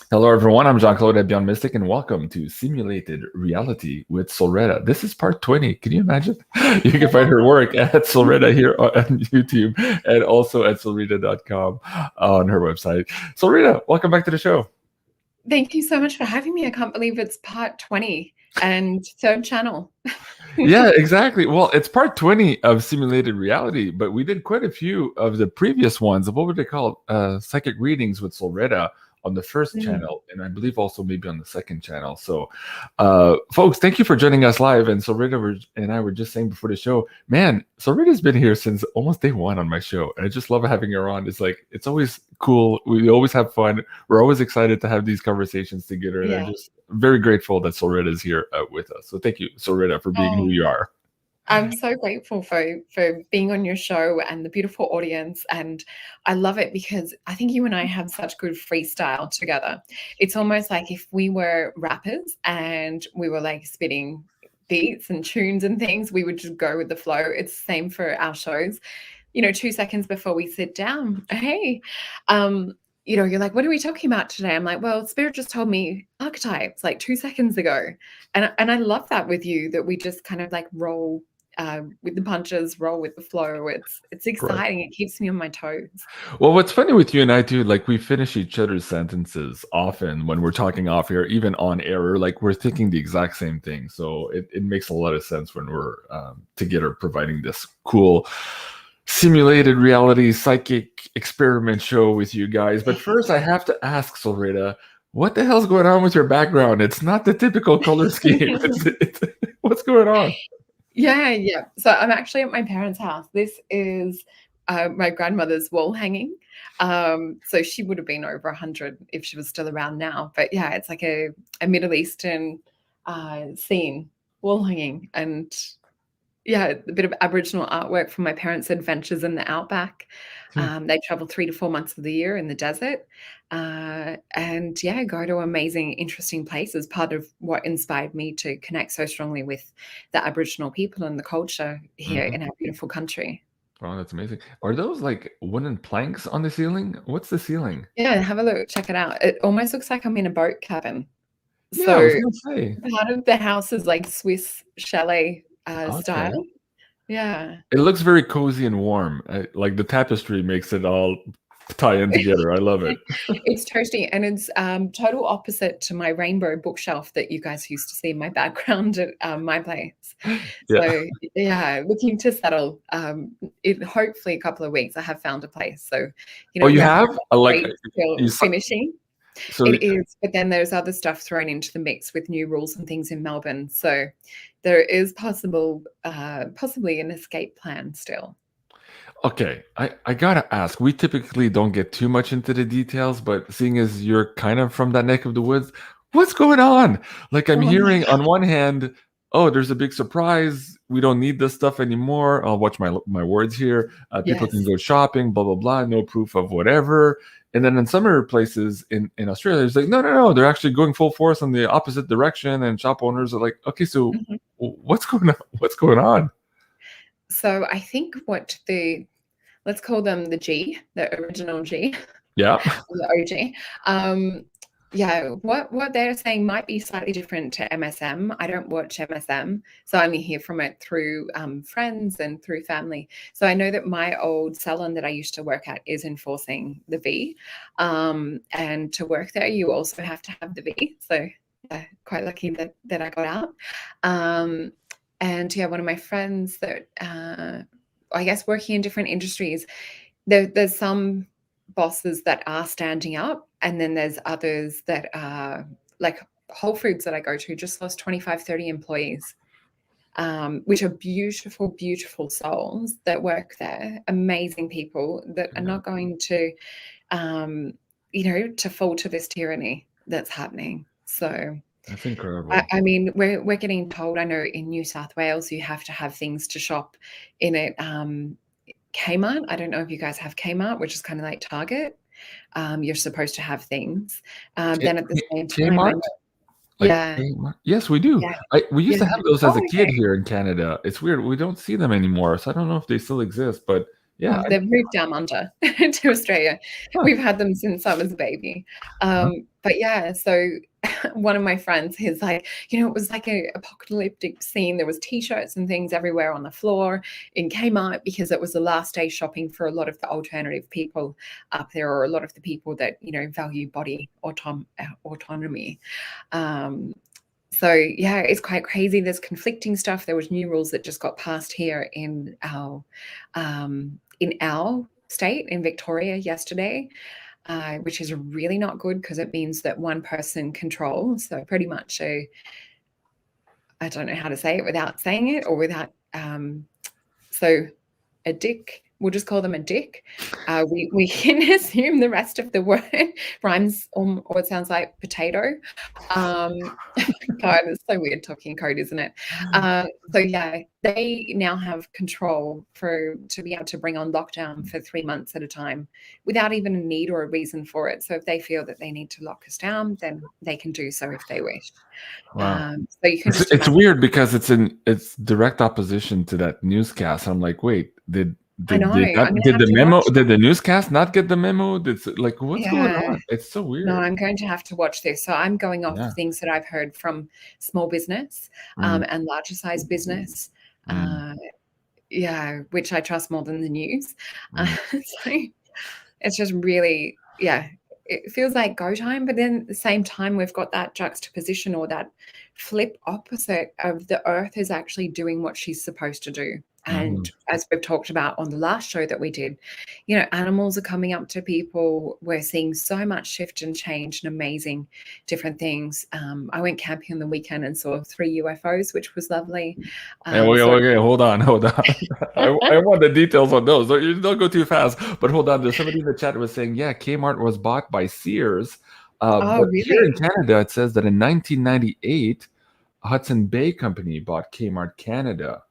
Hello, everyone. I'm Jean-Claude BeyondMystic, and welcome to Simulated Reality with SOLRETA. This is part 20. Can you imagine? You can find her work at SOLRETA here on YouTube and also at solreta.com on her website. SOLRETA, welcome back to the show. Thank you so much for having me. I can't believe it's part 20 and third channel. Yeah, exactly. Well, it's part 20 of Simulated Reality, but we did quite a few of the previous ones of what would they call psychic readings with SOLRETA on the first channel, and I believe also maybe on the second channel. So folks, thank you for joining us live. And SOLRETA and I were just saying before the show, man, SOLRETA's been here since almost day one on my show, and I just love having her on. It's like, it's always cool. We always have fun. We're always excited to have these conversations together, and I'm just very grateful that SOLRETA is here with us. So thank you, SOLRETA, for being who you are. I'm so grateful for being on your show and the beautiful audience. And I love it because I think you and I have such good freestyle together. It's almost like if we were rappers and we were like spitting beats and tunes and things, we would just go with the flow. It's the same for our shows. 2 seconds before we sit down, hey, you're like, what are we talking about today? I'm like, well, Spirit just told me archetypes like 2 seconds ago. And I love that with you, that we just kind of like roll with the punches, roll with the flow. It's exciting. It keeps me on my toes. Well, what's funny with you and I too, like we finish each other's sentences often when we're talking off air, even on air, like we're thinking the exact same thing. So it makes a lot of sense when we're together providing this cool simulated reality psychic experiment show with you guys. But first I have to ask, SOLRETA, what the hell's going on with your background? It's not the typical color scheme. What's going on? Yeah. So I'm actually at my parents' house. This is my grandmother's wall hanging. So she would have been over 100 if she was still around now. But yeah, it's like a Middle Eastern scene, wall hanging. And yeah, a bit of Aboriginal artwork from my parents' adventures in the outback. They travel 3 to 4 months of the year in the desert. And yeah, go to amazing, interesting places. Part of what inspired me to connect so strongly with the Aboriginal people and the culture here in our beautiful country. Wow, that's amazing. Are those like wooden planks on the ceiling? What's the ceiling? Yeah, have a look. Check it out. It almost looks like I'm in a boat cabin. Yeah, So I was gonna say. part of the house is like Swiss chalet style. Yeah. It looks very cozy and warm. Like the tapestry makes it all tie in together. I love it. It's toasty, and it's total opposite to my rainbow bookshelf that you guys used to see in my background at my place. So yeah, looking to settle. Hopefully a couple of weeks. I have found a place. So you have finishing. So it is, but then there's other stuff thrown into the mix with new rules and things in Melbourne. So there is possibly an escape plan still. Okay, I gotta ask. We typically don't get too much into the details, but seeing as you're kind of from that neck of the woods, what's going on? Like I'm hearing on one hand, oh, there's a big surprise. We don't need this stuff anymore. I'll watch my words here. People can go shopping, blah, blah, blah. No proof of whatever. And then in some other places in Australia, it's like, no. They're actually going full force in the opposite direction. And shop owners are like, okay, so what's going on? What's going on? So I think let's call them the original G. Yeah. The OG. Yeah, what they're saying might be slightly different to MSM. I don't watch MSM, so I only hear from it through friends and through family. So I know that my old salon that I used to work at is enforcing the V. And to work there, you also have to have the V. So quite lucky that I got out. And yeah, one of my friends that I guess working in different industries, there's some bosses that are standing up, and then there's others that are like Whole Foods that I go to just lost 25, 30 employees, which are beautiful, beautiful souls that work there, amazing people that are not going to, to fall to this tyranny that's happening. So that's incredible. I mean, we're getting told, I know in New South Wales, you have to have things to shop in it. Kmart, I don't know if you guys have Kmart, which is kind of like Target. You're supposed to have things. Then at the same time, yes, we do. We used to have those as a kid here in Canada. It's weird. We don't see them anymore. So I don't know if they still exist, but yeah. They've moved down under to Australia. We've had them since I was a baby. But But yeah, so one of my friends is like, it was like a apocalyptic scene. There was t-shirts and things everywhere on the floor in Kmart because it was the last day shopping for a lot of the alternative people up there, or a lot of the people that, value body autonomy. So yeah, it's quite crazy. There's conflicting stuff. There was new rules that just got passed here in our state in Victoria yesterday. Which is really not good because it means that one person controls. So pretty much I don't know how to say it without saying it, or without, so a dick, we'll just call them a dick. We can assume the rest of the word rhymes or it sounds like potato. God, it's so weird talking code, isn't it? So yeah, they now have control to be able to bring on lockdown for 3 months at a time without even a need or a reason for it. So if they feel that they need to lock us down, then they can do so if they wish. Wow. So you can it's weird because it's direct opposition to that newscast. I'm like, wait, did the newscast not get the memo? What's going on? It's so weird. No, I'm going to have to watch this. So I'm going off things that I've heard from small business and larger size business. Which I trust more than the news. So it's just really, it feels like go time, but then at the same time, we've got that juxtaposition or that flip opposite of the earth is actually doing what she's supposed to do. And as we've talked about on the last show that we did, animals are coming up to people. We're seeing so much shift and change and amazing different things. I went camping on the weekend and saw 3 UFOs, which was lovely. Okay, hold on. I want the details on those. Don't go too fast. But hold on, there's somebody in the chat was saying, Kmart was bought by Sears. But really? Here in Canada, it says that in 1998, Hudson Bay Company bought Kmart Canada.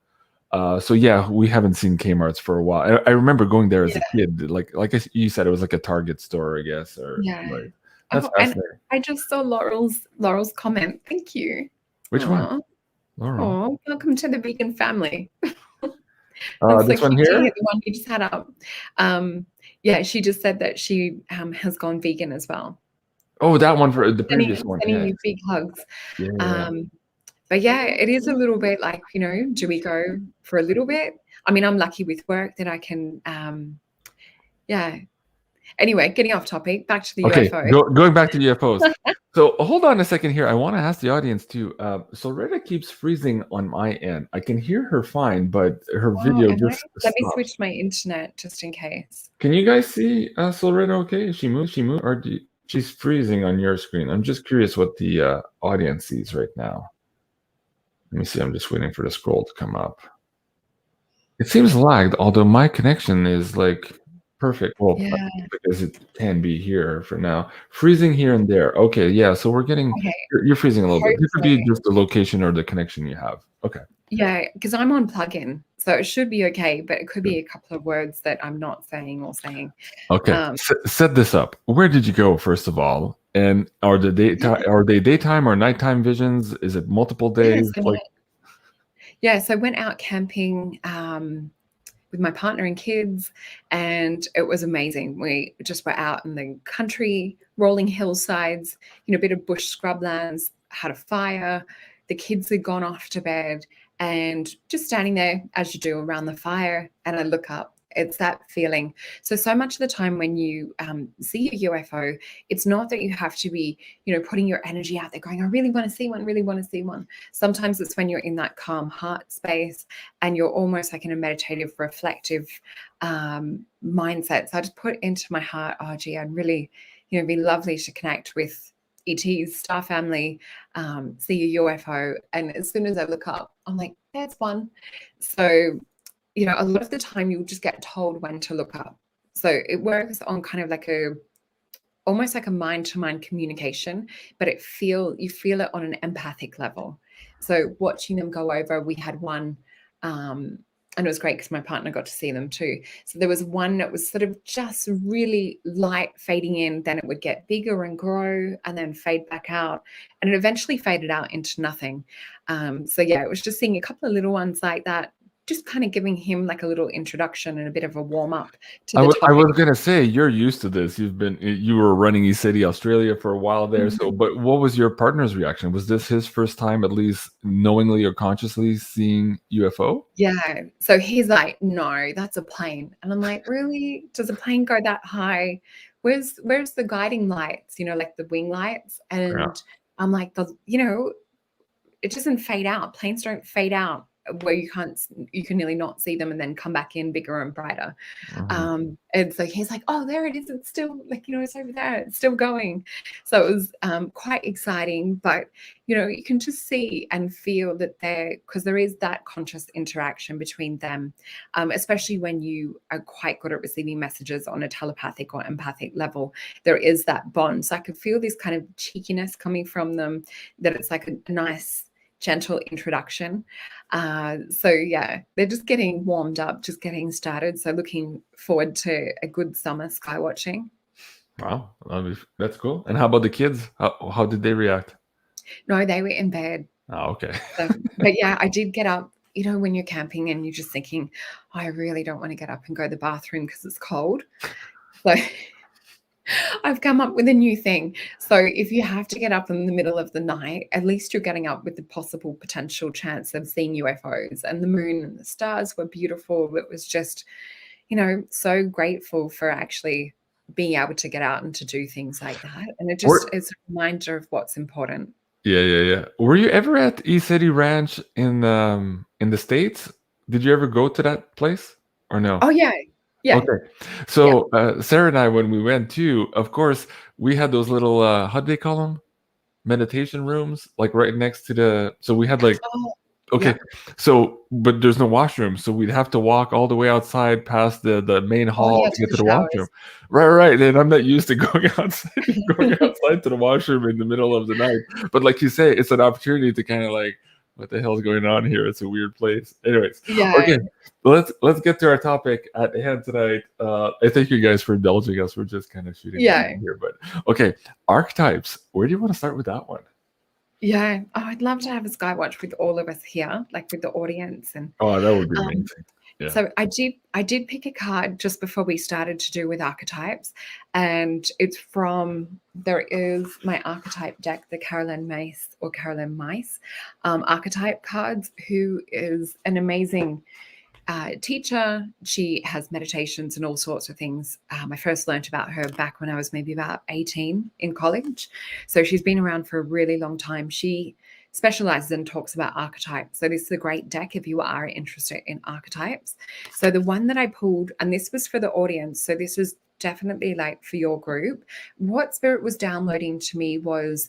So we haven't seen Kmart's for a while. I remember going there as a kid, like you said, it was like a Target store, I guess. Right. That's fascinating. And I just saw Laurel's comment. Thank you. Which one? Laurel. Oh, welcome to the vegan family. This one here, the one you just had up. She just said that she has gone vegan as well. Oh, that one for the previous one. Sending you big hugs. But it is a little bit like, do we go for a little bit? I mean, I'm lucky with work that I can, Anyway, getting off topic, back to the UFO. Going back to UFOs. So hold on a second here. I want to ask the audience too. SOLRETA keeps freezing on my end. I can hear her fine, but her video just stops. Let me switch my internet just in case. Can you guys see SOLRETA okay? She moved, or she's freezing on your screen? I'm just curious what the audience sees right now. Let me see. I'm just waiting for the scroll to come up. It seems lagged, although my connection is like perfect. Well, because it can be here for now. Freezing here and there. Okay, so we're getting. You're freezing a little bit. It could be just the location or the connection you have. Okay. Yeah, because I'm on plugin, so it should be okay. But it could be a couple of words that I'm not saying or saying. Okay. Set this up. Where did you go, first of all? And are they daytime or nighttime visions? Is it multiple days? So I went out camping with my partner and kids, and it was amazing. We just were out in the country, rolling hillsides, a bit of bush scrublands, had a fire. The kids had gone off to bed, and just standing there as you do around the fire, and I look up. It's that feeling. So much of the time when you see a UFO, it's not that you have to be, putting your energy out there going, I really want to see one, Sometimes it's when you're in that calm heart space and you're almost like in a meditative, reflective mindset. So I just put into my heart, oh, gee, I'd really, it'd be lovely to connect with ETs, star family, see a UFO. And as soon as I look up, I'm like, there's one. So a lot of the time you'll just get told when to look up. So it works on kind of like almost like a mind-to-mind communication, but you feel it on an empathic level. So watching them go over, we had one, and it was great because my partner got to see them too. So there was one that was sort of just really light fading in, then it would get bigger and grow and then fade back out. And it eventually faded out into nothing. It was just seeing a couple of little ones like that, just kind of giving him like a little introduction and a bit of a warm up to I the was I topic. was gonna say you're used to this. You were running E-City Australia for a while there. So, but what was your partner's reaction? Was this his first time, at least knowingly or consciously, seeing UFO? Yeah. So he's like, no, that's a plane. And I'm like, really? Does a plane go that high? Where's the guiding lights, like the wing lights? Yeah. And I'm like, it doesn't fade out. Planes don't fade out where you can nearly not see them and then come back in bigger and brighter. And so he's like, oh, there it is. It's still it's over there. It's still going. So it was quite exciting, but you can just see and feel that because there is that conscious interaction between them, especially when you are quite good at receiving messages on a telepathic or empathic level. There is that bond. So I could feel this kind of cheekiness coming from them, that it's like a nice, gentle introduction. So yeah, they're just getting warmed up, just getting started. So looking forward to a good summer sky watching. Wow, that's cool. And how about the kids? How did they react? No, they were in bed. Oh, okay. But yeah, I did get up. When you're camping and you're just thinking, I really don't want to get up and go to the bathroom because it's cold. So I've come up with a new thing. So if you have to get up in the middle of the night, at least you're getting up with the possible potential chance of seeing UFOs. And the moon and the stars were beautiful. It was just, so grateful for actually being able to get out and to do things like that. And it's a reminder of what's important. Yeah. Were you ever at E-City Ranch in the States? Did you ever go to that place or no? Oh, yeah. Yeah. Okay. So Sarah and I, when we went too, of course, we had those little how do they call them? Meditation rooms, like right next to so we had like okay. Yeah. So but there's no washroom, so we'd have to walk all the way outside past the main hall to get to the washroom. Right. And I'm not used to going outside to the washroom in the middle of the night. But like you say, it's an opportunity to kind of like, what the hell's going on here? It's a weird place. Anyways, okay. Let's get to our topic at hand tonight. I thank you guys for indulging us. We're just kind of shooting here, but okay. Archetypes. Where do you want to start with that one? Yeah, I'd love to have a sky watch with all of us here, like with the audience, and that would be amazing. Yeah. So I did pick a card just before we started to do with archetypes, and it's there is my archetype deck, the Carolyn Myss archetype cards, who is an amazing teacher. She has meditations and all sorts of things. I first learned about her back when I was maybe about 18 in college. So she's been around for a really long time. She specializes and talks about archetypes. So this is a great deck if you are interested in archetypes. So the one that I pulled, and this was for the audience, so this was definitely like for your group, what Spirit was downloading to me was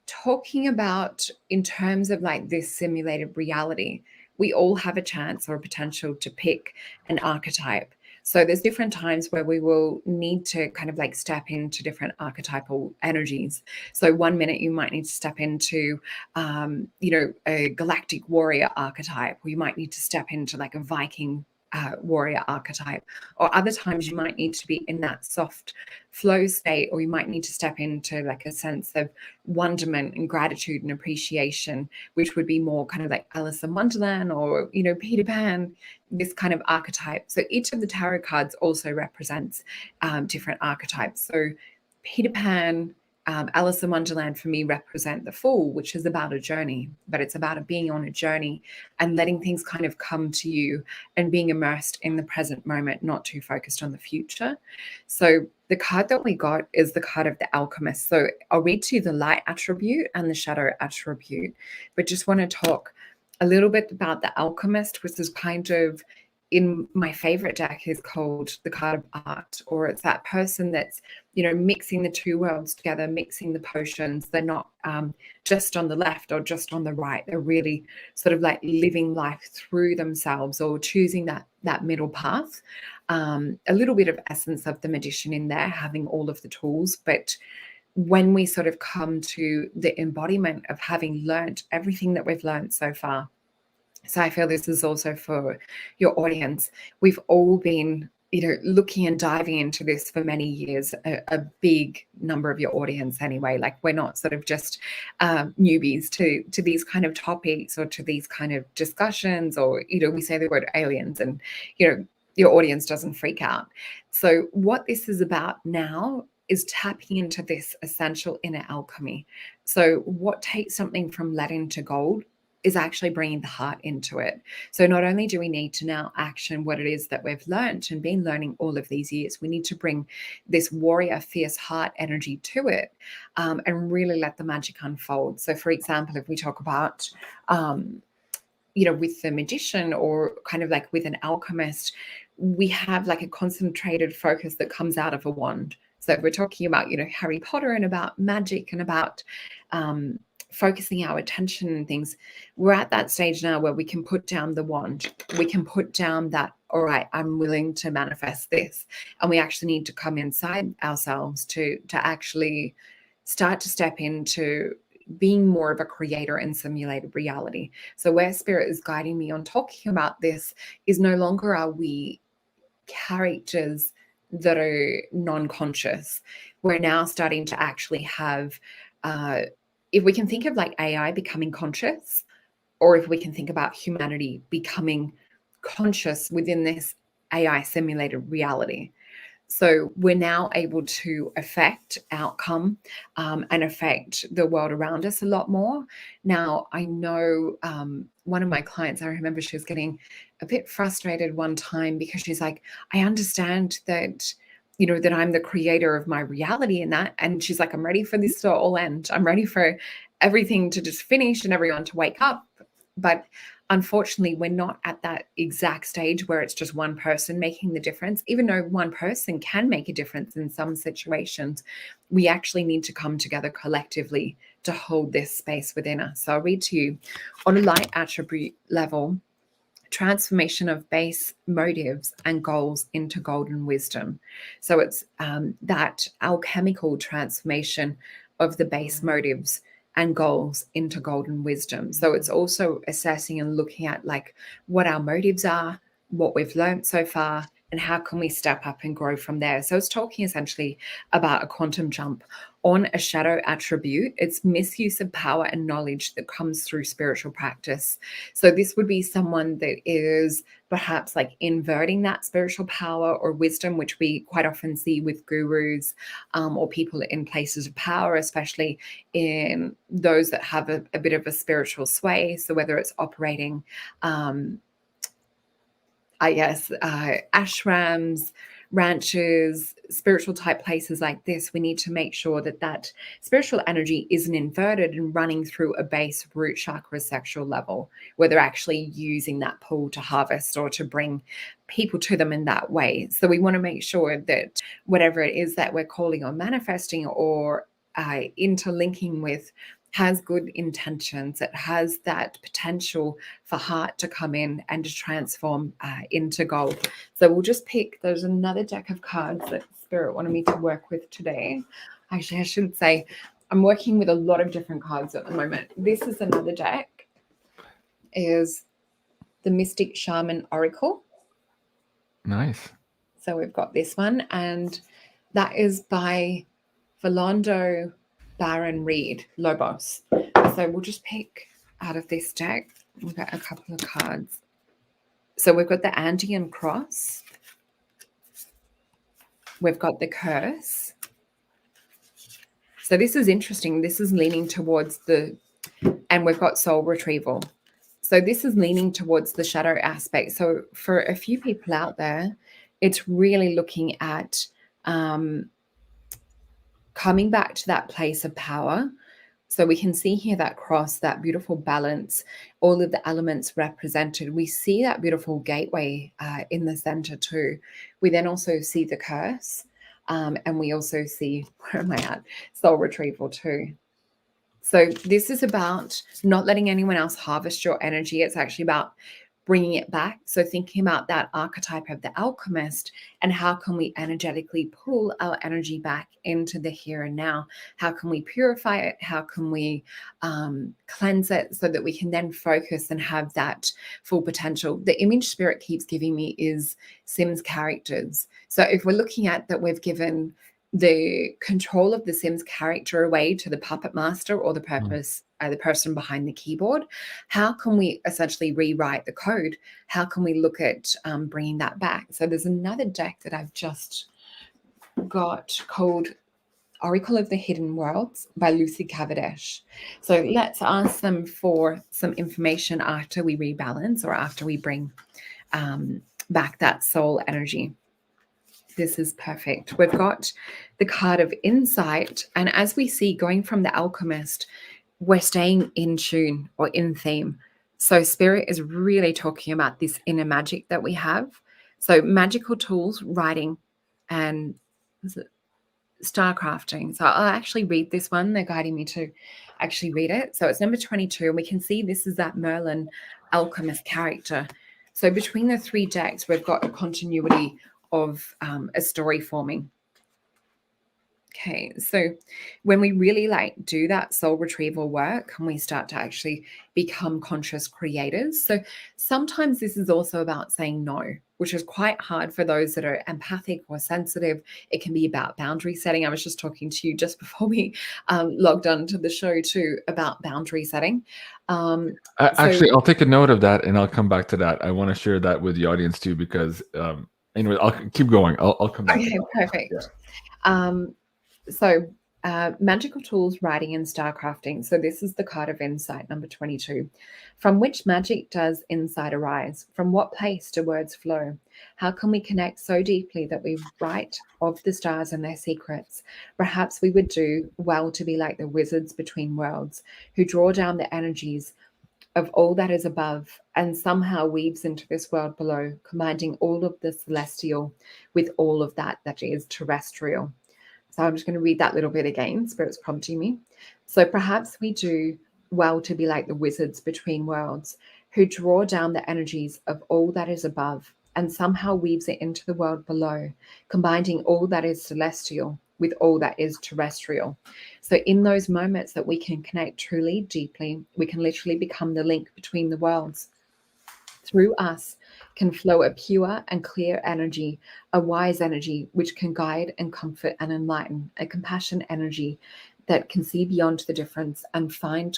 talking about, in terms of like this simulated reality, we all have a chance or a potential to pick an archetype. So there's different times where we will need to kind of like step into different archetypal energies. So 1 minute you might need to step into, a galactic warrior archetype, or you might need to step into like a Viking warrior archetype, or other times you might need to be in that soft flow state, or you might need to step into like a sense of wonderment and gratitude and appreciation, which would be more kind of like Alice in Wonderland or Peter Pan, this kind of archetype. So each of the tarot cards also represents different archetypes. So Peter Pan, Alice in Wonderland for me represent the Fool, which is about a journey, but it's about being on a journey and letting things kind of come to you and being immersed in the present moment, not too focused on the future. So the card that we got is the card of the Alchemist. So I'll read to you the light attribute and the shadow attribute, but just want to talk a little bit about the Alchemist, which is kind of, in my favorite deck, is called the card of art, or it's that person that's mixing the two worlds together, mixing the potions. They're not just on the left or just on the right. They're really sort of like living life through themselves, or choosing that middle path. A little bit of essence of the magician in there, having all of the tools. But when we sort of come to the embodiment of having learnt everything that we've learnt so far, so I feel this is also for your audience. We've all been looking and diving into this for many years, a big number of your audience anyway. Like, we're not sort of just newbies to these kind of topics or to these kind of discussions, or, we say the word aliens and, your audience doesn't freak out. So what this is about now is tapping into this essential inner alchemy. So what takes something from lead into gold is actually bringing the heart into it. So not only do we need to now action what it is that we've learned and been learning all of these years, we need to bring this warrior, fierce heart energy to it, and really let the magic unfold. So for example, if we talk about, with the magician, or kind of like with an alchemist, we have like a concentrated focus that comes out of a wand. So if we're talking about, Harry Potter and about magic and about focusing our attention and things, we're at that stage now where we can put down the wand. We can put down that, all right, I'm willing to manifest this. And we actually need to come inside ourselves to actually start to step into being more of a creator in simulated reality. So where spirit is guiding me on talking about this is, no longer are we characters that are non-conscious. We're now starting to actually have, if we can think of like AI becoming conscious, or if we can think about humanity becoming conscious within this AI simulated reality. So we're now able to affect outcome and affect the world around us a lot more. Now, I know one of my clients, I remember she was getting a bit frustrated one time because she's like, I understand that, that I'm the creator of my reality and that. And she's like, I'm ready for this to all end. I'm ready for everything to just finish and everyone to wake up. But unfortunately, we're not at that exact stage where it's just one person making the difference. Even though one person can make a difference in some situations, we actually need to come together collectively to hold this space within us. So I'll read to you. On a light attribute level, transformation of base motives and goals into golden wisdom. So it's that alchemical transformation of the base motives and goals into golden wisdom. So it's also assessing and looking at like what our motives are, what we've learned so far, and how can we step up and grow from there. So it's talking essentially about a quantum jump on a shadow attribute. It's misuse of power and knowledge that comes through spiritual practice. So this would be someone that is perhaps like inverting that spiritual power or wisdom, which we quite often see with gurus or people in places of power, especially in those that have a bit of a spiritual sway. So whether it's operating ashrams, ranches, spiritual type places like this, we need to make sure that that spiritual energy isn't inverted and running through a base root chakra sexual level, where they're actually using that pool to harvest or to bring people to them in that way. So we want to make sure that whatever it is that we're calling or manifesting or interlinking with has good intentions. It has that potential for heart to come in and to transform into gold. So we'll just pick, there's another deck of cards that Spirit wanted me to work with today. Actually, I should say I'm working with a lot of different cards at the moment. This is another deck, is the Mystic Shaman Oracle. Nice. So we've got this one, and that is by Philando Baron Reed Lobos. So we'll just pick out of this deck. We've got a couple of cards. So we've got the Andean Cross. We've got the Curse. So this is interesting. This is leaning towards and we've got Soul Retrieval. So this is leaning towards the shadow aspect. So for a few people out there, it's really looking at coming back to that place of power. So we can see here that cross, that beautiful balance, all of the elements represented. We see that beautiful gateway in the center too. We then also see the curse, and we also see, where am I at? Soul retrieval too. So this is about not letting anyone else harvest your energy. It's actually about bringing it back. So thinking about that archetype of the alchemist, and how can we energetically pull our energy back into the here and now? How can we purify it? How can we cleanse it so that we can then focus and have that full potential? The image Spirit keeps giving me is Sims characters. So if we're looking at that, we've given the control of the Sims character away to the puppet master or the person behind the keyboard. How can we essentially rewrite the code? How can we look at bringing that back? So there's another deck that I've just got called Oracle of the Hidden Worlds by Lucy Cavendish. So let's ask them for some information after we rebalance, or after we bring back that soul energy. This is perfect. We've got the card of insight. And as we see, going from the alchemist, we're staying in tune or in theme. So Spirit is really talking about this inner magic that we have. So magical tools, writing, and star crafting. So I'll actually read this one. They're guiding me to actually read it. So it's number 22. And we can see this is that Merlin alchemist character. So between the three decks, we've got a continuity of a story forming. Okay, so when we really do that soul retrieval work, and we start to actually become conscious creators. So sometimes this is also about saying no, which is quite hard for those that are empathic or sensitive. It can be about boundary setting. I was just talking to you just before we logged on to the show too about boundary setting. Actually, I'll take a note of that and I'll come back to that. I want to share that with the audience too, because anyway, I'll keep going. I'll come back. Okay, perfect. Yeah. So magical tools, writing, and star crafting. So this is the card of insight, number 22. From which magic does insight arise? From what place do words flow? How can we connect so deeply that we write of the stars and their secrets? Perhaps we would do well to be like the wizards between worlds, who draw down the energies of all that is above and somehow weaves into this world below, combining all of the celestial with all of that is terrestrial. So I'm just going to read that little bit again. Spirit's prompting me. So perhaps we do well to be like the wizards between worlds, who draw down the energies of all that is above and somehow weaves it into the world below, combining all that is celestial with all that is terrestrial. So in those moments that we can connect truly, deeply, we can literally become the link between the worlds. Through us can flow a pure and clear energy, a wise energy, which can guide and comfort and enlighten, a compassion energy that can see beyond the difference and find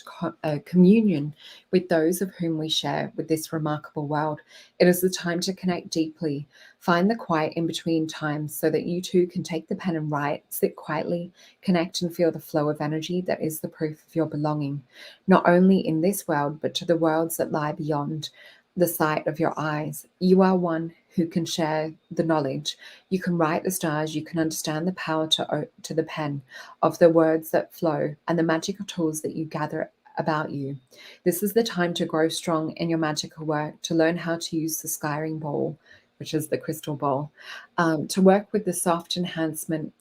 communion with those of whom we share with this remarkable world. It is the time to connect deeply, find the quiet in between times so that you too can take the pen and write, sit quietly, connect and feel the flow of energy that is the proof of your belonging, not only in this world, but to the worlds that lie beyond the sight of your eyes. You are one who can share the knowledge. You can write the stars. You can understand the power to the pen of the words that flow and the magical tools that you gather about you. This is the time to grow strong in your magical work, to learn how to use the scrying ball, which is the crystal ball, to work with the soft enhancement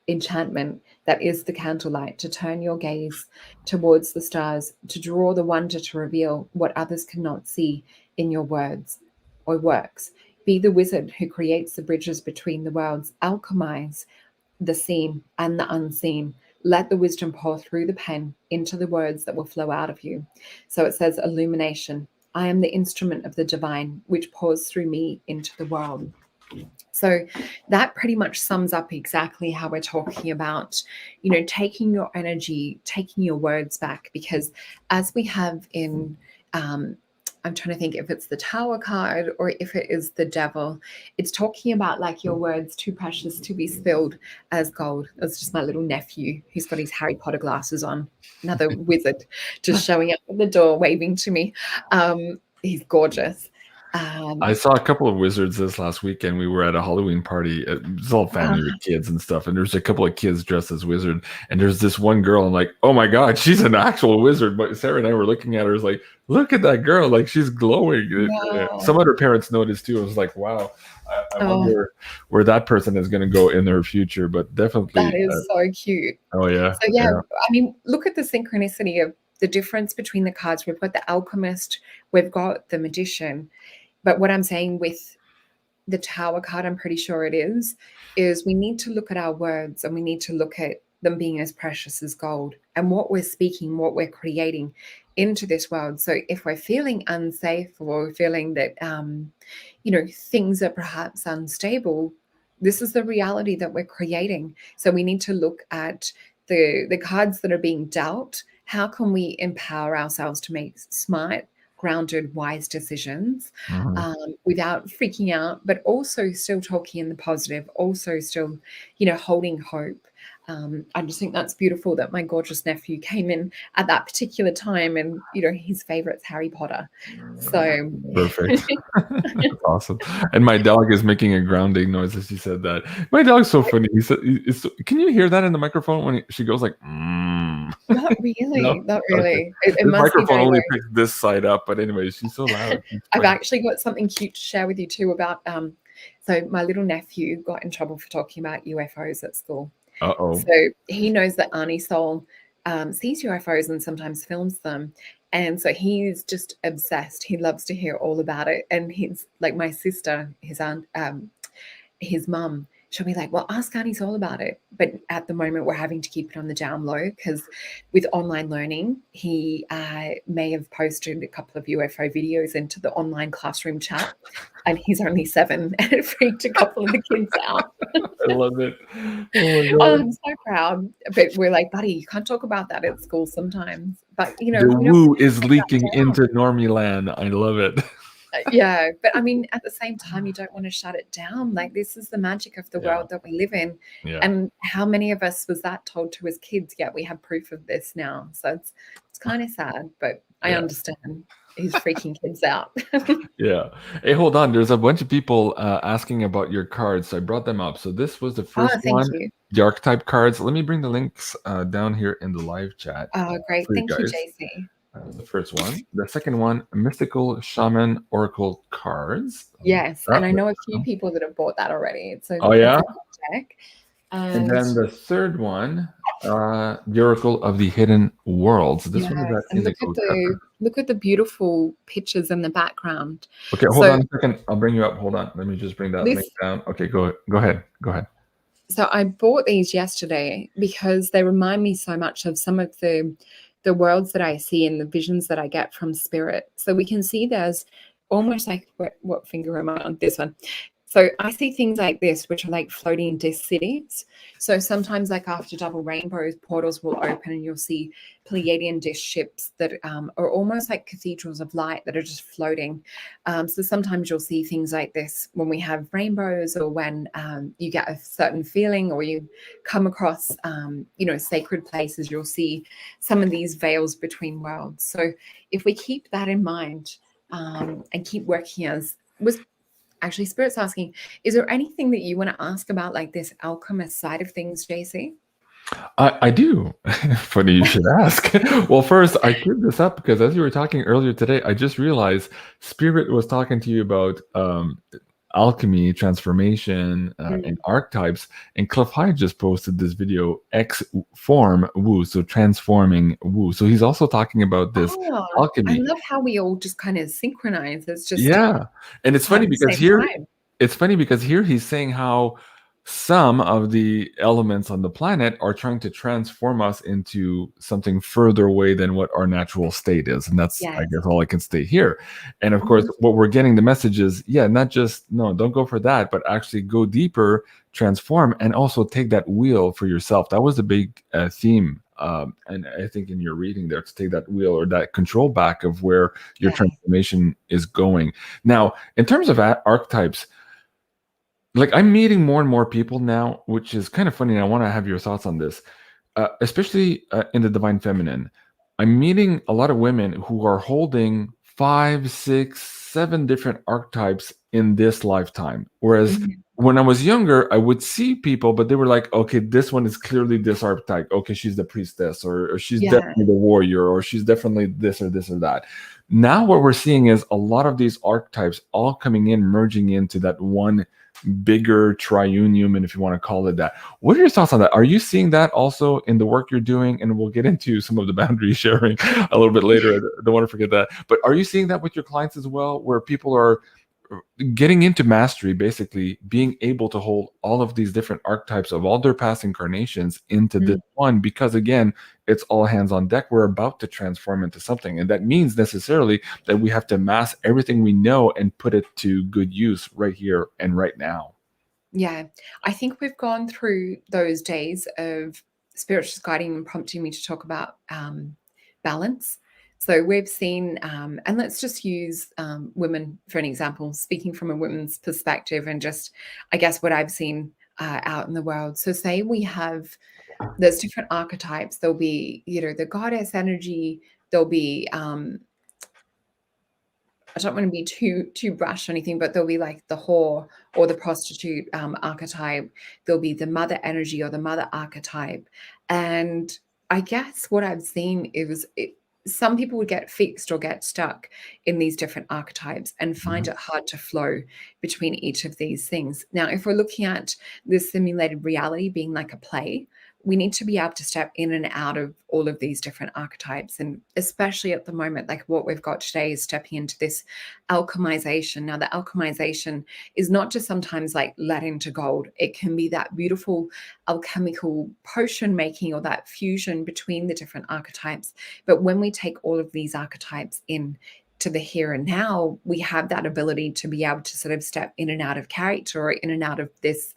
enchantment that is the candlelight, to turn your gaze towards the stars, to draw the wonder, to reveal what others cannot see in your words or works. Be the wizard who creates the bridges between the worlds. Alchemize the seen and the unseen. Let the wisdom pour through the pen into the words that will flow out of you. So it says illumination. I am the instrument of the divine, which pours through me into the world. So that pretty much sums up exactly how we're talking about, taking your energy, taking your words back, because as we have in, I'm trying to think if it's the Tower card or if it is the Devil, it's talking about like your words too precious to be spilled as gold. That's just my little nephew who's got his Harry Potter glasses on, another wizard just showing up at the door waving to me. He's gorgeous. I saw a couple of wizards this last weekend. We were at a Halloween party. It was all family with kids and stuff. And there's a couple of kids dressed as wizard. And there's this one girl. I'm like, oh my God, she's an actual wizard. But Sarah and I were looking at her. It's like, look at that girl. Like, she's glowing. Wow. Some other parents noticed too. I was like, wow, I wonder where that person is going to go in their future. But definitely. That is so cute. Oh, yeah. So, yeah, I mean, look at the synchronicity of the difference between the cards. We've got the Alchemist, we've got the Magician. But what I'm saying with the Tower card, I'm pretty sure it is we need to look at our words, and we need to look at them being as precious as gold, and what we're speaking, what we're creating into this world. So if we're feeling unsafe, or we're feeling that, things are perhaps unstable, this is the reality that we're creating. So we need to look at the cards that are being dealt. How can we empower ourselves to make smart, grounded, wise decisions without freaking out, but also still talking in the positive, also still, holding hope. I just think that's beautiful that my gorgeous nephew came in at that particular time, and his favorite's Harry Potter. So perfect. That's awesome. And my dog is making a grounding noise as she said that. My dog's so funny. He said, "Can you hear that in the microphone when she goes like?" Not really. No? Not really. Okay. It The must microphone be only very picks this side up, but anyway, she's so loud. I've actually got something cute to share with you too about so my little nephew got in trouble for talking about UFOs at school. Uh-oh. So he knows that Arnie Soul sees UFOs and sometimes films them. And so he's just obsessed. He loves to hear all about it. And he's like, my sister, his aunt, his mum, she'll be like, well, ask Arnie Soul about it. But at the moment, we're having to keep it on the down low, because with online learning, he may have posted a couple of UFO videos into the online classroom chat, and he's only 7, and it freaked a couple of the kids out. I love it. Oh my Oh, God. I'm so proud. But we're like, buddy, you can't talk about that at school sometimes. But, The woo is leaking into normie land. I love it. Yeah, but I mean, at the same time, you don't want to shut it down. Like, this is the magic of the world that we live in. Yeah. And how many of us was that told to as kids? Yet we have proof of this now. So it's kind of sad, but I understand. He's freaking kids out. Yeah. Hey, hold on. There's a bunch of people asking about your cards. So I brought them up. So this was the first one, you. the archetype cards. Let me bring the links down here in the live chat. Oh, great. Thank you, JC. The first one. The second one, mystical shaman oracle cards. Yes, and I know a few people that have bought that already. It's a, yeah. It's a good check. And then the third one, the oracle of the hidden worlds. This one is that and look at the beautiful pictures in the background. Okay, hold on a second. I'll bring you up. Hold on. Let me just bring that link down. Okay, go ahead. So I bought these yesterday because they remind me so much of some of the worlds that I see and the visions that I get from spirit. So we can see there's almost like, what finger am I on? This one. So I see things like this, which are like floating disc cities. So sometimes, like after double rainbows, portals will open and you'll see Pleiadian disc ships that are almost like cathedrals of light that are just floating. So sometimes you'll see things like this when we have rainbows, or when you get a certain feeling, or you come across, sacred places, you'll see some of these veils between worlds. So if we keep that in mind and keep working as was. Actually, Spirit's asking, is there anything that you want to ask about, like this alchemist side of things, JC? I do. Funny you should ask. Well, first, I cleared this up because as you were talking earlier today, I just realized Spirit was talking to you about alchemy, transformation, and archetypes. And Cliff Hyde just posted this video, X form woo, so transforming woo. So he's also talking about this alchemy. I love how we all just kind of synchronize. It's just and it's funny because here he's saying how some of the elements on the planet are trying to transform us into something further away than what our natural state is. And that's, I guess, all I can state here. And of course, what we're getting the message is, not just, no, don't go for that, but actually go deeper, transform, and also take that wheel for yourself. That was the big theme. And I think in your reading there, to take that wheel or that control back of where your transformation is going. Now, in terms of archetypes, like I'm meeting more and more people now, which is kind of funny. And I want to have your thoughts on this, especially in the divine feminine. I'm meeting a lot of women who are holding 5, 6, 7 different archetypes in this lifetime. Whereas when I was younger, I would see people, but they were like, okay, this one is clearly this archetype. Okay, she's the priestess, or she's definitely the warrior, or she's definitely this or this or that. Now what we're seeing is a lot of these archetypes all coming in, merging into that one bigger triunium, and if you want to call it that. What are your thoughts on that? Are you seeing that also in the work you're doing? And we'll get into some of the boundary sharing a little bit later. I don't want to forget that. But are you seeing that with your clients as well, where people are getting into mastery, basically being able to hold all of these different archetypes of all their past incarnations into this one? Because again, it's all hands on deck. We're about to transform into something, and that means necessarily that we have to mass everything we know and put it to good use right here and right now. Yeah, I think we've gone through those days of spiritual guiding and prompting me to talk about balance. So we've seen, and let's just use women for an example, speaking from a woman's perspective, and just, I guess, what I've seen out in the world. So say we have, there's different archetypes. There'll be, the goddess energy. There'll be, I don't want to be too brash or anything, but there'll be like the whore or the prostitute archetype. There'll be the mother energy or the mother archetype. And I guess what I've seen is some people would get fixed or get stuck in these different archetypes and find it hard to flow between each of these things. Now, if we're looking at the simulated reality being like a play, we need to be able to step in and out of all of these different archetypes. And especially at the moment, like what we've got today is stepping into this alchemization. Now, the alchemization is not just sometimes like lead into gold. It can be that beautiful alchemical potion making or that fusion between the different archetypes. But when we take all of these archetypes in to the here and now, we have that ability to be able to sort of step in and out of character or in and out of this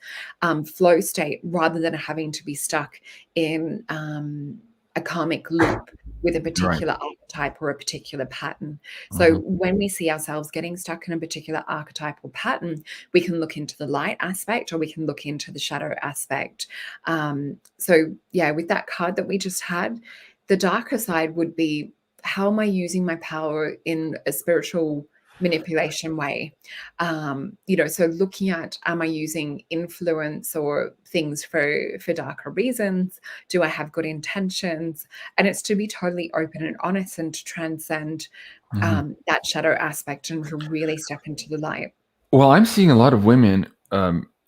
flow state, rather than having to be stuck in a karmic loop with a particular archetype or a particular pattern. So when we see ourselves getting stuck in a particular archetype or pattern, we can look into the light aspect or we can look into the shadow aspect. So yeah, with that card that we just had, the darker side would be, how am I using my power in a spiritual manipulation way? So looking at, am I using influence or things for darker reasons? Do I have good intentions? And it's to be totally open and honest and to transcend that shadow aspect and to really step into the light. Well, I'm seeing a lot of women,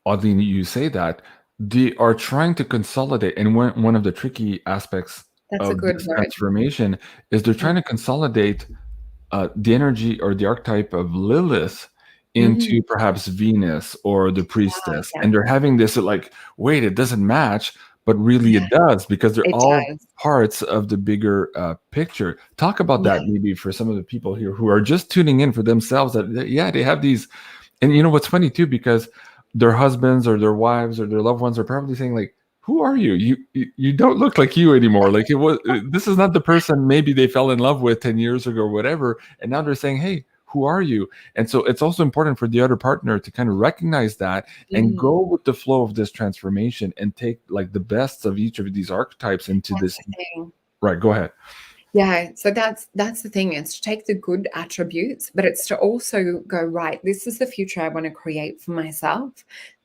oddly you say that, they are trying to consolidate. And one of the tricky aspects That's a of good this word. transformation is they're trying to consolidate the energy or the archetype of Lilith into perhaps Venus or the priestess. Yeah. And they're having this like, wait, it doesn't match, but really it does, because they're It all does. parts of the bigger picture. Talk about that maybe for some of the people here who are just tuning in for themselves, that they have these. And you know what's funny too, because their husbands or their wives or their loved ones are probably saying like, who are you? You don't look like you anymore. Like this is not the person maybe they fell in love with 10 years ago or whatever. And now they're saying, hey, who are you? And so it's also important for the other partner to kind of recognize that and go with the flow of this transformation and take like the best of each of these archetypes into this. Right. Go ahead. Yeah, so that's the thing, is to take the good attributes, but it's to also go, right, this is the future I want to create for myself.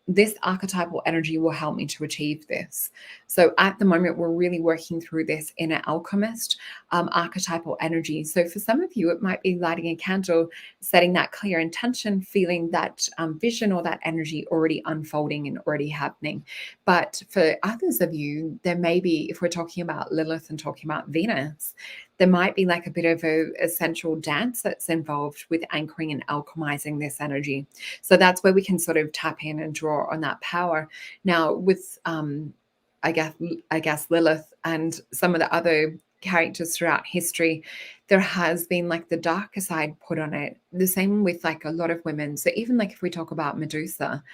This archetypal energy will help me to achieve this. So at the moment, we're really working through this inner alchemist archetypal energy. So for some of you, it might be lighting a candle, setting that clear intention, feeling that vision or that energy already unfolding and already happening. But for others of you, there may be, if we're talking about Lilith and talking about Venus, there might be like a bit of a sensual dance that's involved with anchoring and alchemizing this energy. So that's where we can sort of tap in and draw on that power. Now with I guess Lilith and some of the other characters throughout history, there has been like the darker side put on it. The same with like a lot of women. So even like if we talk about Medusa,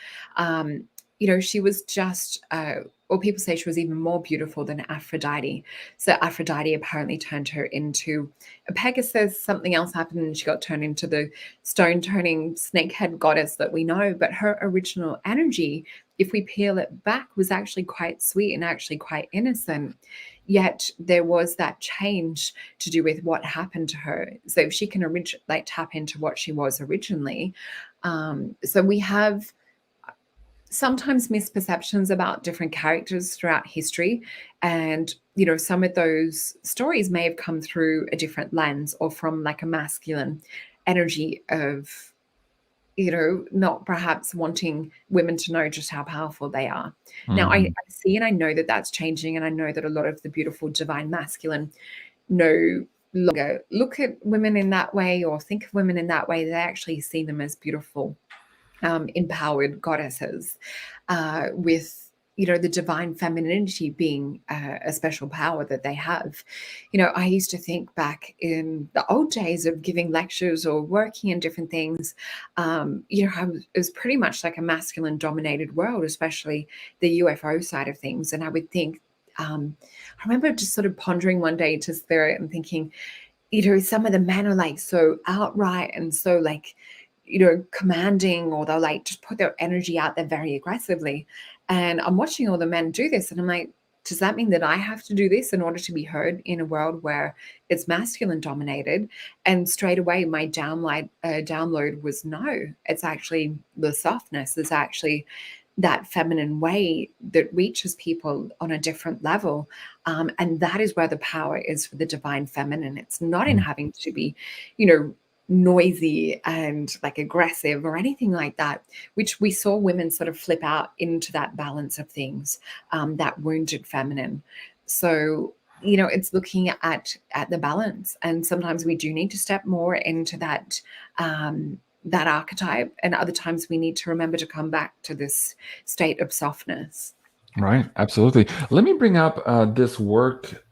she was just, or people say she was even more beautiful than Aphrodite. So Aphrodite apparently turned her into a Pegasus. Something else happened and she got turned into the stone-turning snakehead goddess that we know. But her original energy, if we peel it back, was actually quite sweet and actually quite innocent. Yet there was that change to do with what happened to her. So if she can tap into what she was originally. So we have sometimes misperceptions about different characters throughout history. And, some of those stories may have come through a different lens or from like a masculine energy of not perhaps wanting women to know just how powerful they are. Now, I Mhm. see and I know that that's changing, and I know that a lot of the beautiful divine masculine no longer look at women in that way or think of women in that way. They actually see them as beautiful, empowered goddesses, with the divine femininity being a special power that they have. I used to think back in the old days of giving lectures or working in different things, it was pretty much like a masculine dominated world, especially the UFO side of things. And I would think, I remember just sort of pondering one day to spirit and thinking, some of the men are like so outright and so like, commanding, or they'll like just put their energy out there very aggressively. And I'm watching all the men do this, and I'm like, does that mean that I have to do this in order to be heard in a world where it's masculine dominated? And straight away, my download was no. It's actually the softness. It's actually that feminine way that reaches people on a different level. And that is where the power is for the divine feminine. It's not in having to be, noisy and like aggressive or anything like that, which we saw women sort of flip out into that balance of things, that wounded feminine. So, it's looking at the balance. And sometimes we do need to step more into that archetype, and other times we need to remember to come back to this state of softness. Right, absolutely. Let me bring up this work.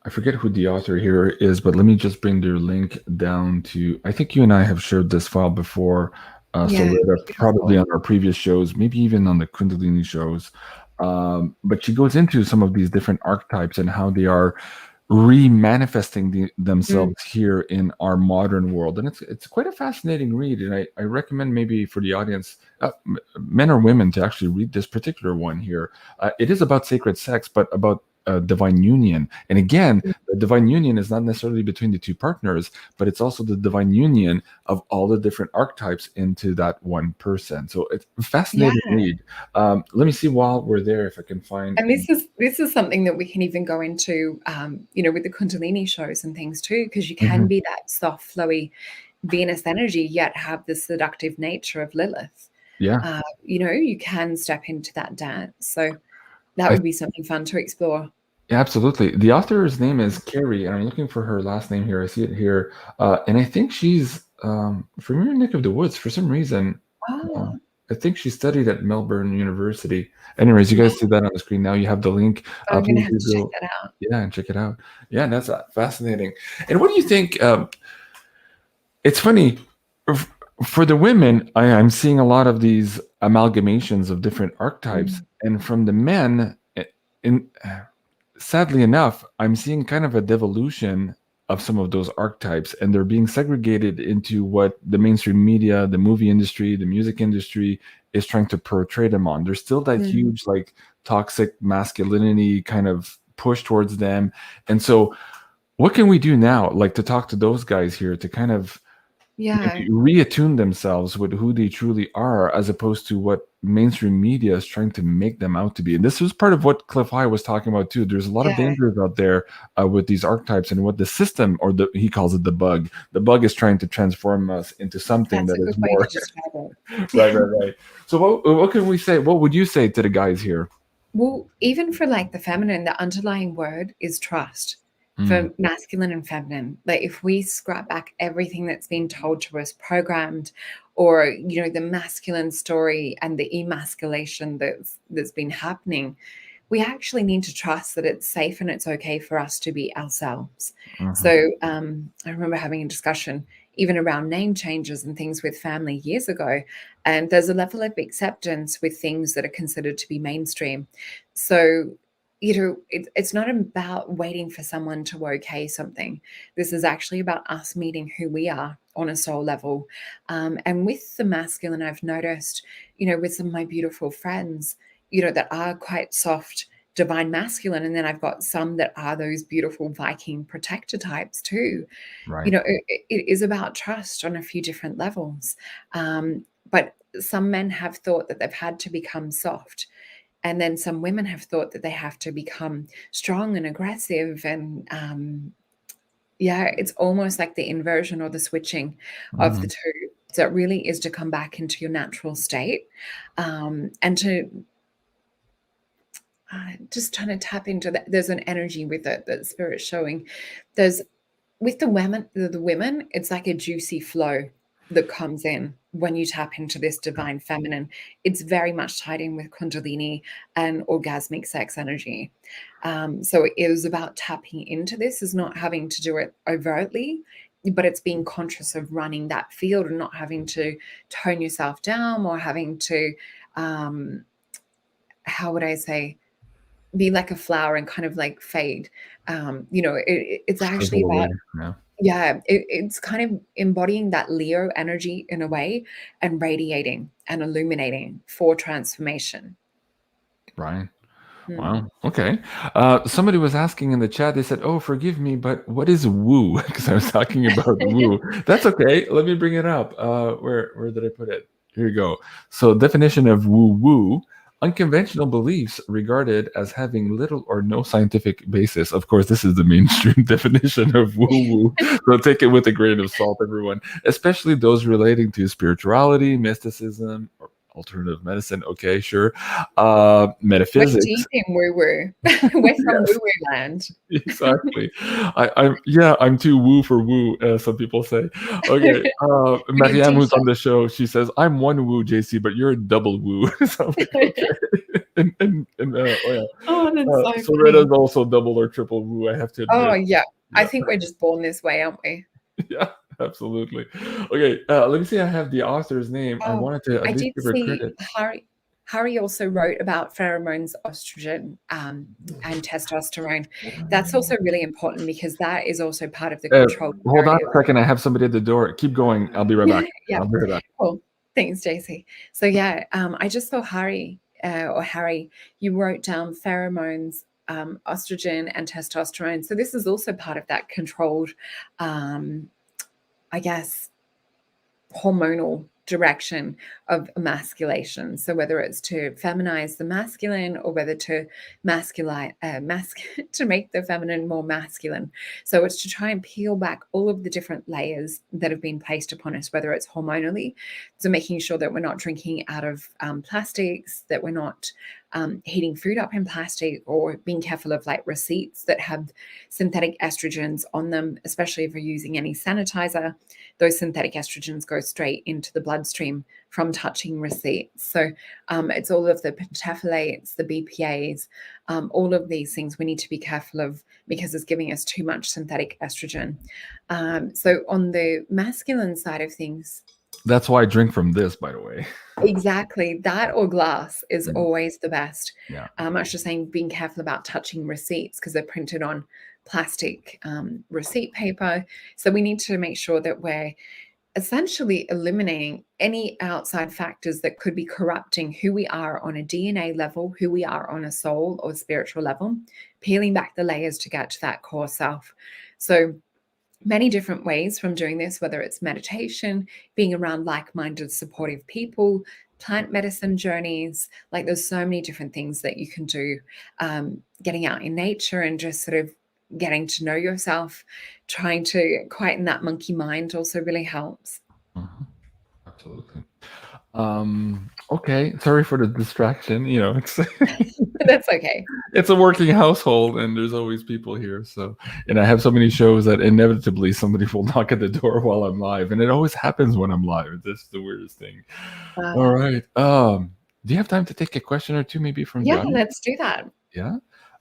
I forget who the author here is, but let me just bring their link down to. I think you and I have shared this file before, Yeah, Solreta, probably beautiful. on our previous shows, maybe even on the Kundalini shows. But she goes into some of these different archetypes and how they are re-manifesting themselves here in our modern world, and it's quite a fascinating read. And I recommend maybe for the audience, men or women, to actually read this particular one here. It is about sacred sex, but about divine union. And again, the divine union is not necessarily between the two partners, but it's also the divine union of all the different archetypes into that one person. So it's a Yeah. fascinating read. Let me see while we're there if I can find. And this is something that we can even go into, with the Kundalini shows and things too, because you can Mhm. be that soft, flowy Venus energy, yet have the seductive nature of Lilith. Yeah. You can step into that dance. So that I would be something fun to explore. Yeah, absolutely. The author's name is Carrie, and I'm looking for her last name here. I see it here, and I think she's from your neck of the woods for some reason. Uh, Oh, I think she studied at Melbourne University. Anyways, you guys see that on the screen now. You have the link. I'm going to Please have do to check go, that out. yeah, and check it out. Yeah, that's fascinating. And what do you think? It's funny f- for the women. I'm seeing a lot of these amalgamations of different archetypes, Mm, and from the men, in sadly enough, I'm seeing kind of a devolution of some of those archetypes, and they're being segregated into what the mainstream media, the movie industry, the music industry is trying to portray them on. There's still that mm. huge, like, toxic masculinity kind of push towards them. And so, what can we do now, like, to talk to those guys here to kind of Yeah. maybe reattune themselves with who they truly are, as opposed to what mainstream media is trying to make them out to be? And this was part of what Cliff High was talking about too. There's a lot of Yeah. dangers out there with these archetypes, and what the system, or he calls it the bug. The bug is trying to transform us into something That's that a is good way to more describe right, it. right, right. So what can we say? What would you say to the guys here? Well, even for like the feminine, the underlying word is trust Mm, for masculine and feminine. Like if we scrap back everything that's been told to us, programmed, or the masculine story and the emasculation that's been happening, we actually need to trust that it's safe and it's okay for us to be ourselves. mhm, So I remember having a discussion even around name changes and things with family years ago. And there's a level of acceptance with things that are considered to be mainstream. So, it's not about waiting for someone to okay something. This is actually about us meeting who we are on a soul level. And with the masculine, I've noticed, with some of my beautiful friends, that are quite soft, divine masculine. And then I've got some that are those beautiful Viking protector types too. right. It is about trust on a few different levels. But some men have thought that they've had to become soft. And then some women have thought that they have to become strong and aggressive. And yeah, it's almost like the inversion or the switching of the Mhm. two. So it really is to come back into your natural state, and to just trying to tap into that. There's an energy with it that Spirit's showing. There's, with the women, it's like a juicy flow that comes in when you tap into this divine feminine. It's very much tied in with Kundalini and orgasmic sex energy. So it was about tapping into this, is not having to do it overtly, but it's being conscious of running that field and not having to tone yourself down, or having to, how would I say, be like a flower and kind of like fade. It's actually about, it's kind of embodying that Leo energy in a way, and radiating and illuminating for transformation. Right. Wow. Okay. Somebody was asking in the chat, they said, "Oh, forgive me, but what is woo?" Because I was talking about woo. That's okay. Let me bring it up. Where did I put it? Here you go. So, definition of woo-woo: unconventional beliefs regarded as having little or no scientific basis. Of course, this is the mainstream definition of woo-woo. So take it with a grain of salt, everyone. Especially those relating to spirituality, mysticism, or alternative medicine. Okay, sure. Metaphysics. We're deep in woo-woo. We're from woo-woo land. Exactly. I'm too woo for woo, some people say. Okay. Marianne, who's on the show, she says, "I'm one woo, JC, but you're a double woo." So I'm like, okay. That's so Sorreta's also double or triple woo, I have to admit. Oh yeah. I think we're just born this way, aren't we? Yeah, absolutely. Okay, let me see. I have the author's name. I wanted to at least give her credit. Harry also wrote about pheromones, estrogen, and testosterone. That's also really important, because that is also part of the control. Hold on a second. I have somebody at the door. Keep going. I'll be right back. Yeah. I'll be right back. Cool. Thanks, JC. So yeah, I just saw Harry, you wrote down pheromones, estrogen and testosterone. So this is also part of that controlled, I guess, hormonal direction of emasculation. So whether it's to feminize the masculine, or whether to to make the feminine more masculine. So it's to try and peel back all of the different layers that have been placed upon us, whether it's hormonally, so making sure that we're not drinking out of plastics, that we're not heating food up in plastic, or being careful of like receipts that have synthetic estrogens on them, especially if we're using any sanitizer. Those synthetic estrogens go straight into the bloodstream from touching receipts. So it's all of the pentaphthalates, the BPAs, all of these things we need to be careful of, because it's giving us too much synthetic estrogen. So on the masculine side of things, that's why I drink from this, by the way. Exactly. That or glass is always the best. Yeah. I was just saying, being careful about touching receipts, because they're printed on plastic receipt paper. So we need to make sure that we're essentially eliminating any outside factors that could be corrupting who we are on a DNA level, who we are on a soul or spiritual level, peeling back the layers to get to that core self. So many different ways from doing this, whether it's meditation, being around like-minded, supportive people, plant medicine journeys. Like, there's so many different things that you can do. Getting out in nature and just sort of getting to know yourself, trying to quieten that monkey mind also really helps. Absolutely. Okay, sorry for the distraction. It's That's okay. It's a working household, and there's always people here. So, and I have so many shows that inevitably somebody will knock at the door while I'm live, and it always happens when I'm live. That's the weirdest thing. All right. Do you have time to take a question or two, maybe from? Yeah, let's do that. Yeah.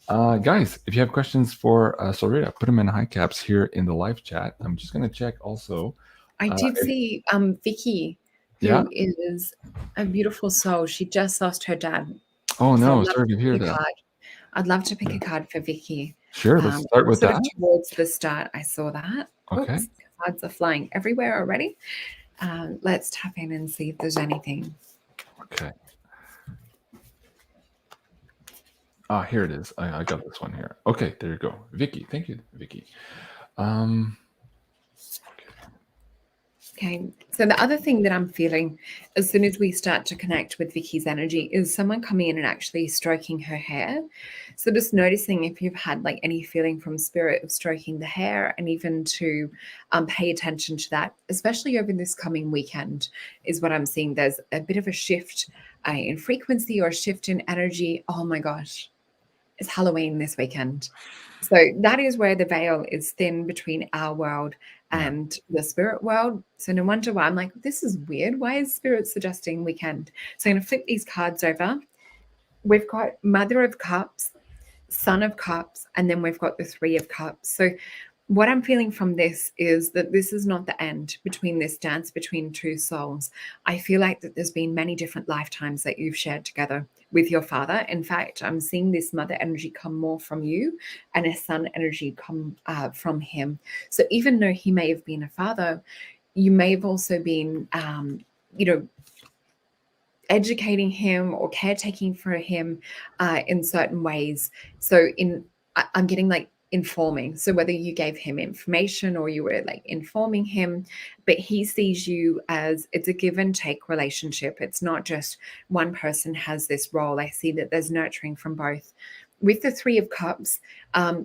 Guys, if you have questions for Sorreta, put them in high caps here in the live chat. I'm just gonna check also. I did see Vicky, who is a beautiful soul. She just lost her dad. Oh no, sorry to hear that. I'd love to pick a card for Vicky. Sure, let's start with that. Towards the start, I saw that. Okay. Oops, cards are flying everywhere already. Let's tap in and see if there's anything. Okay. Here it is. I got this one here. Okay, there you go. Vicky, thank you, Vicky. Okay. Okay, so the other thing that I'm feeling as soon as we start to connect with Vicky's energy is someone coming in and actually stroking her hair. So just noticing if you've had like any feeling from spirit of stroking the hair, and even to pay attention to that, especially over this coming weekend, is what I'm seeing. There's a bit of a shift in frequency or a shift in energy. Oh my gosh, it's Halloween this weekend. So that is where the veil is thin between our world and the spirit world. So no wonder why I'm like, this is weird. Why is spirit suggesting weekend? So I'm going to flip these cards over. We've got Mother of Cups, Son of Cups, and then we've got the Three of Cups. So what I'm feeling from this is that this is not the end between this dance between two souls. I feel like that there's been many different lifetimes that you've shared together with your father. In fact, I'm seeing this mother energy come more from you and a son energy come from him. So even though he may have been a father, you may have also been, educating him or caretaking for him in certain ways. So I'm getting like informing. So whether you gave him information or you were like informing him, but he sees you as it's a give and take relationship. It's not just one person has this role. I see that there's nurturing from both. With the Three of Cups,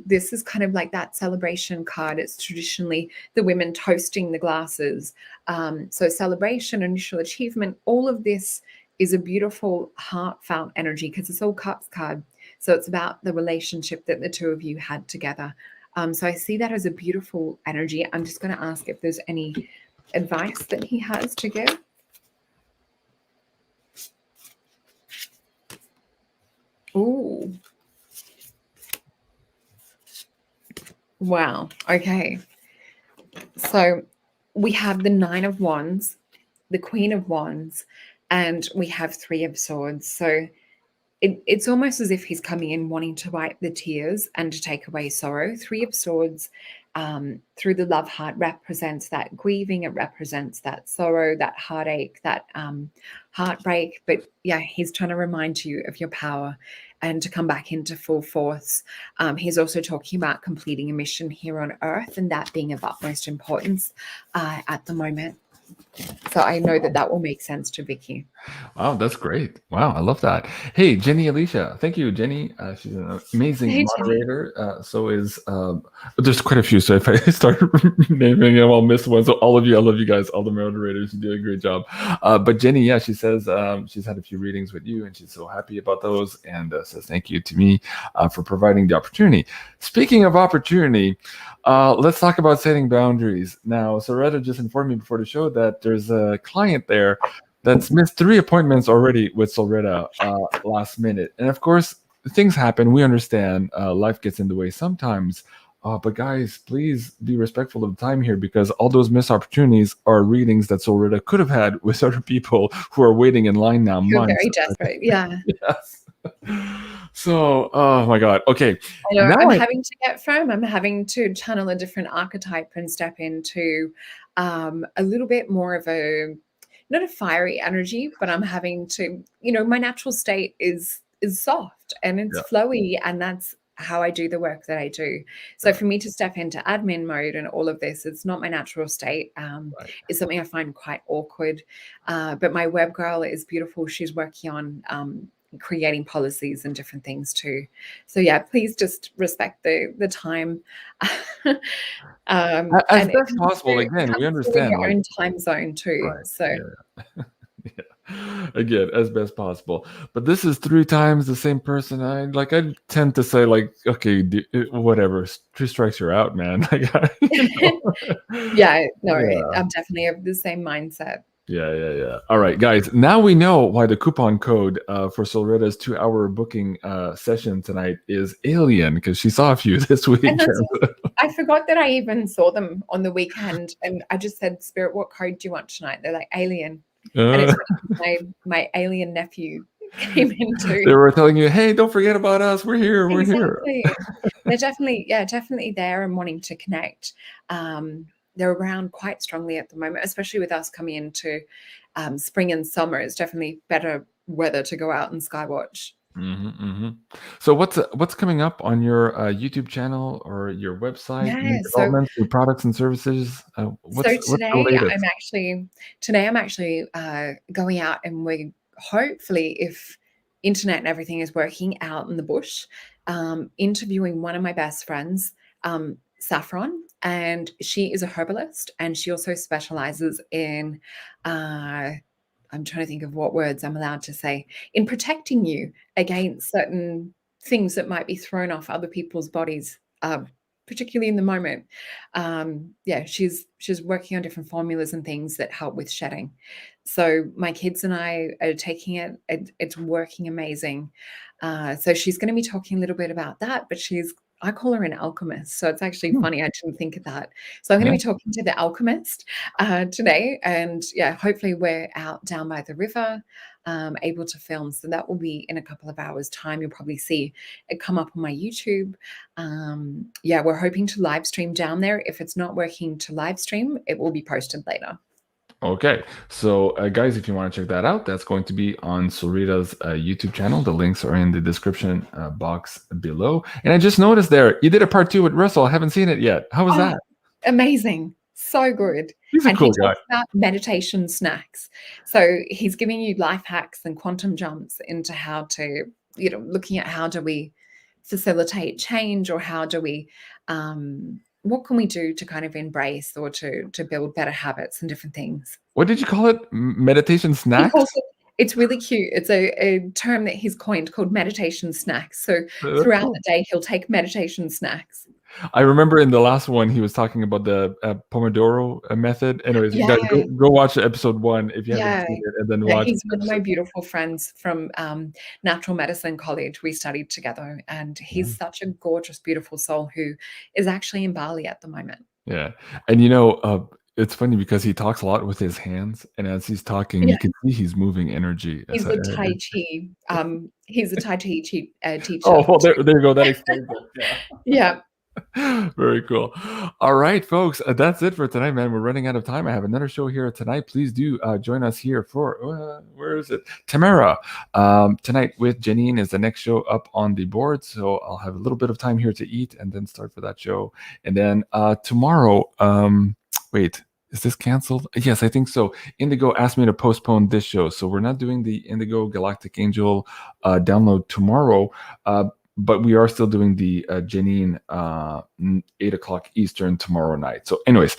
this is kind of like that celebration card. It's traditionally the women toasting the glasses. So celebration, initial achievement, all of this is a beautiful heartfelt energy because it's all cups card. So it's about the relationship that the two of you had together. So I see that as a beautiful energy. I'm just going to ask if there's any advice that he has to give. Ooh. Wow. Okay. So we have the Nine of Wands, the Queen of Wands, and we have Three of Swords. So it's almost as if he's coming in wanting to wipe the tears and to take away sorrow. Three of Swords through the love heart represents that grieving. It represents that sorrow, that heartache, that heartbreak. But yeah, he's trying to remind you of your power and to come back into full force. He's also talking about completing a mission here on Earth and that being of utmost importance at the moment. So I know that that will make sense to Vicky. Wow, that's great. Wow, I love that. Hey, Jenny Alicia. Thank you, Jenny. She's an amazing Hey, moderator. So is, there's quite a few. So if I start naming them, I'll miss one. So all of you, I love you guys. All the moderators, you do a great job. But Jenny, yeah, she says she's had a few readings with you and she's so happy about those and says thank you to me for providing the opportunity. Speaking of opportunity, let's talk about setting boundaries. Now, SOLRETA just informed me before the show that there's a client there that's missed 3 appointments already with SOLRETA last minute. And of course, things happen. We understand life gets in the way sometimes. But guys, please be respectful of the time here because all those missed opportunities are readings that SOLRETA could have had with other people who are waiting in line now. You're very desperate. Yeah. Yes. So, oh my God. Okay. I know, I'm having to get firm. I'm having to channel a different archetype and step into a little bit more of a, not a fiery energy, but I'm having to, my natural state is soft and it's flowy, and that's how I do the work that I do. So for me to step into admin mode and all of this, it's not my natural state. It's something I find quite awkward. But my web girl is beautiful. She's working on creating policies and different things too. So yeah, please just respect the time. As best possible. Again, we understand your own time zone too. Right. So again, as best possible. But this is 3 times the same person. I tend to say okay, whatever, 2 strikes you're out, man. Yeah, I'm definitely of the same mindset. Yeah. All right, guys. Now we know why the coupon code for SOLRETA's 2-hour booking session tonight is Alien, because she saw a few this week. I forgot that I even saw them on the weekend, and I just said, Spirit, what code do you want tonight? They're like, Alien. And it's my alien nephew came into. They were telling you, hey, don't forget about us. We're here. We're here. They're definitely there and wanting to connect. They're around quite strongly at the moment, especially with us coming into spring and summer. It's definitely better weather to go out and skywatch. So what's coming up on your YouTube channel or your website? New Yeah, developments, new products and services. so What's the latest? today I'm actually going out, and we're hopefully, if internet and everything is working out in the bush, interviewing one of my best friends, Saffron, and she is a herbalist, and she also specializes in I'm trying to think of what words I'm allowed to say, in protecting you against certain things that might be thrown off other people's bodies, particularly in the moment. Yeah, she's working on different formulas and things that help with shedding. So my kids and I are taking it. It's working amazing. So she's going to be talking a little bit about that, but I call her an alchemist. So it's actually funny. I didn't think of that. So I'm going to be talking to the alchemist today. And yeah, hopefully we're out down by the river, able to film. So that will be in a couple of hours' time. You'll probably see it come up on my YouTube. Yeah, we're hoping to live stream down there. If it's not working to live stream, it will be posted later. Okay, so guys, if you want to check that out, that's going to be on SOLRETA's YouTube channel. The links are in the description box below. And I just noticed there, you did a part 2 with Russell. I haven't seen it yet. How was that? Amazing. So good. He's a cool guy. Talks about meditation snacks. So he's giving you life hacks and quantum jumps into how to, looking at how do we facilitate change, or how do we what can we do to kind of embrace or to build better habits and different things. What did you call it? Meditation snacks? It's really cute. It's a term that he's coined called meditation snacks. So throughout the day, he'll take meditation snacks. I remember in the last one, he was talking about the Pomodoro method. Anyways, you guys go watch episode 1 if you haven't seen it, and then watch. He's one of my beautiful friends from Natural Medicine College. We studied together, and he's such a gorgeous, beautiful soul who is actually in Bali at the moment. Yeah. And it's funny because he talks a lot with his hands, and as he's talking, you can see he's moving energy. He's a Tai Chi. He's a Tai Chi teacher. Oh, well, there you go. That explains it. Yeah. Very cool. All right, folks, that's it for tonight, man. We're running out of time. I have another show here tonight. Please do join us here for where is it? Tamara. Tonight with Janine is the next show up on the board. So I'll have a little bit of time here to eat and then start for that show. And then tomorrow, wait, is this canceled? Yes, I think so. Indigo asked me to postpone this show, so we're not doing the Indigo Galactic Angel download tomorrow. But we are still doing the Janine 8 o'clock Eastern tomorrow night. So anyways,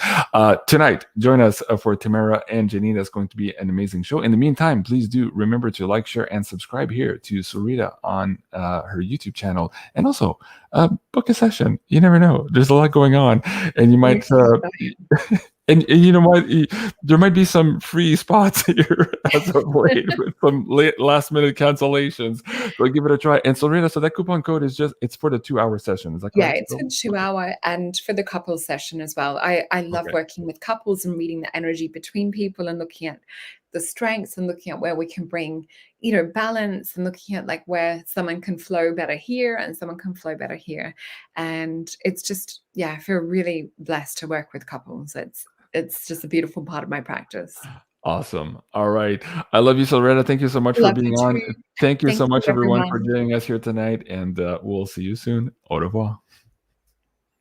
tonight, join us for Tamara and Janine. That's going to be an amazing show. In the meantime, please do remember to like, share, and subscribe here to SOLRETA on her YouTube channel. And also, book a session. You never know. There's a lot going on. And you might... And you know what? There might be some free spots here as of late with some last minute cancellations. So give it a try. And SOLRETA, so that coupon code is it's for the 2-hour session. Is that correct? Yeah, it's for 2-hour and for the couples session as well. I love working with couples and reading the energy between people and looking at the strengths and looking at where we can bring, balance, and looking at like where someone can flow better here and someone can flow better here. And it's just, I feel really blessed to work with couples. It's just a beautiful part of my practice. Awesome. All right. I love you, SOLRETA. Thank you so much for being on. Thank you so much, everyone, for joining us here tonight. And we'll see you soon. Au revoir.